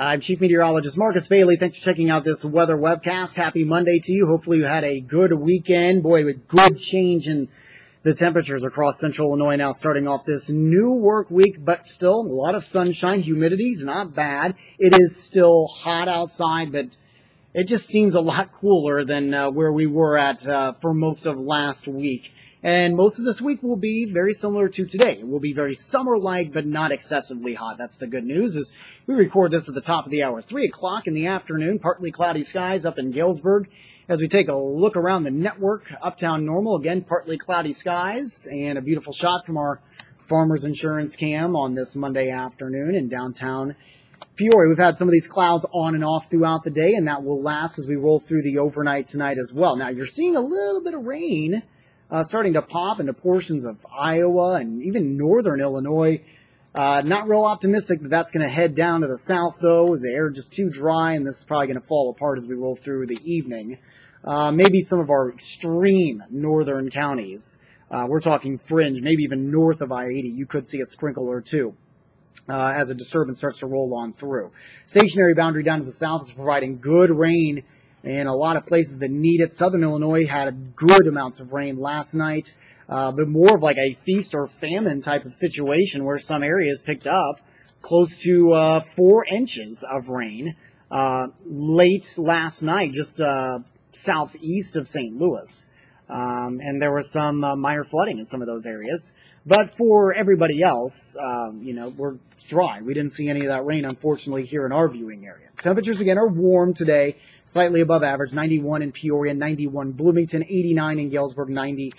I'm Chief Meteorologist Marcus Bailey. Thanks for checking out this weather webcast. Happy Monday to you. Hopefully you had a good weekend. Boy, with good change in the temperatures across central Illinois now starting off this new work week, but still a lot of sunshine. Humidity's not bad. It is still hot outside, but it just seems a lot cooler than where we were at for most of last week. And most of this week will be very similar to today. It will be very summer-like, but not excessively hot. That's the good news. As we record this at the top of the hour, 3 o'clock in the afternoon, partly cloudy skies up in Galesburg. As we take a look around the network, uptown normal, again, partly cloudy skies, and a beautiful shot from our Farmers Insurance cam on this Monday afternoon in downtown Peoria. We've had some of these clouds on and off throughout the day, and that will last as we roll through the overnight tonight as well. Now, you're seeing a little bit of rain starting to pop into portions of Iowa and even northern Illinois. Not real optimistic that that's going to head down to the south, though. The air just too dry, and this is probably going to fall apart as we roll through the evening. Maybe some of our extreme northern counties, we're talking fringe, maybe even north of I-80, you could see a sprinkle or two as a disturbance starts to roll on through. Stationary boundary down to the south is providing good rain in a lot of places that need it. Southern Illinois had good amounts of rain last night, but more of like a feast or famine type of situation where some areas picked up close to 4 inches of rain late last night, just southeast of St. Louis. And there was some minor flooding in some of those areas. But for everybody else, we're dry. We didn't see any of that rain, unfortunately, here in our viewing area. Temperatures, again, are warm today, slightly above average, 91 in Peoria, 91 Bloomington, 89 in Galesburg, 90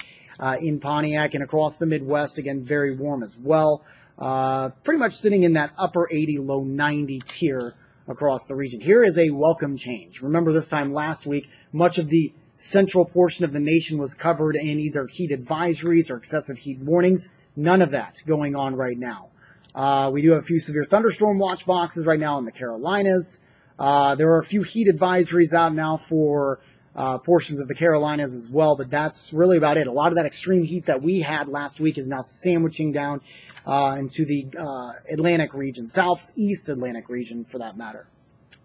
in Pontiac, and across the Midwest, again, very warm as well. Pretty much sitting in that upper 80, low 90 tier across the region. Here is a welcome change. Remember this time last week, much of the central portion of the nation was covered in either heat advisories or excessive heat warnings. None of that going on right now. We do have a few severe thunderstorm watch boxes right now in the Carolinas. There are a few heat advisories out now for portions of the Carolinas as well, but that's really about it. A lot of that extreme heat that we had last week is now sandwiching down into the Atlantic region, southeast Atlantic region for that matter.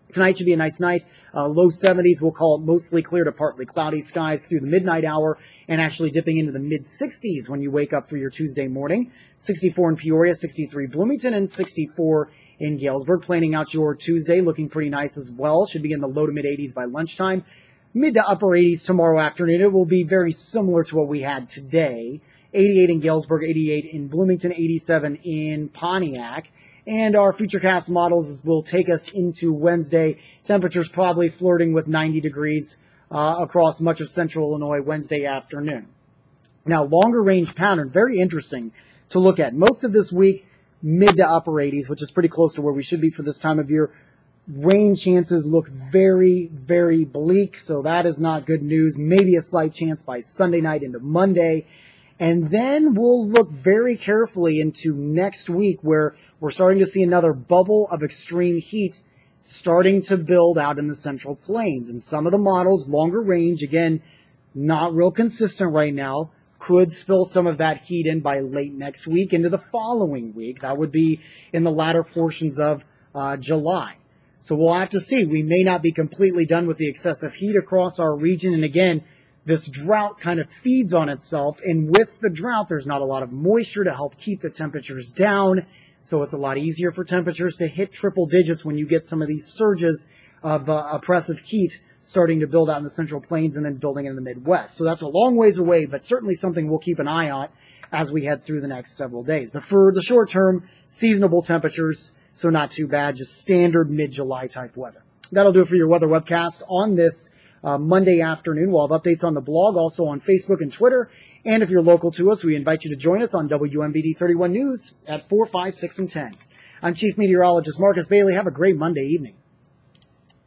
Tonight should be a nice night. Low 70s, we'll call it mostly clear to partly cloudy skies through the midnight hour and actually dipping into the mid-60s when you wake up for your Tuesday morning. 64 in Peoria, 63 Bloomington, and 64 in Galesburg. Planning out your Tuesday, looking pretty nice as well. Should be in the low to mid-80s by lunchtime. Mid to upper 80s tomorrow afternoon. It will be very similar to what we had today. 88 in Galesburg, 88 in Bloomington, 87 in Pontiac. And our Futurecast models will take us into Wednesday. Temperatures probably flirting with 90 degrees across much of central Illinois Wednesday afternoon. Now, longer range pattern, very interesting to look at. Most of this week, mid to upper 80s, which is pretty close to where we should be for this time of year. Rain chances look very, very bleak, so that is not good news. Maybe a slight chance by Sunday night into Monday. And then we'll look very carefully into next week where we're starting to see another bubble of extreme heat starting to build out in the Central Plains. And some of the models, longer range, again, not real consistent right now, could spill some of that heat in by late next week into the following week. That would be in the latter portions of July. So we'll have to see. We may not be completely done with the excessive heat across our region. And again, this drought kind of feeds on itself, and with the drought, there's not a lot of moisture to help keep the temperatures down, so it's a lot easier for temperatures to hit triple digits when you get some of these surges of oppressive heat starting to build out in the Central Plains and then building in the Midwest. So that's a long ways away, but certainly something we'll keep an eye on as we head through the next several days. But for the short term, seasonable temperatures, so not too bad, just standard mid-July type weather. That'll do it for your weather webcast on this Monday afternoon. We'll have updates on the blog, also on Facebook and Twitter. And if you're local to us, we invite you to join us on WMVD 31 News at 4, 5, 6, and 10. I'm Chief Meteorologist Marcus Bailey. Have a great Monday evening.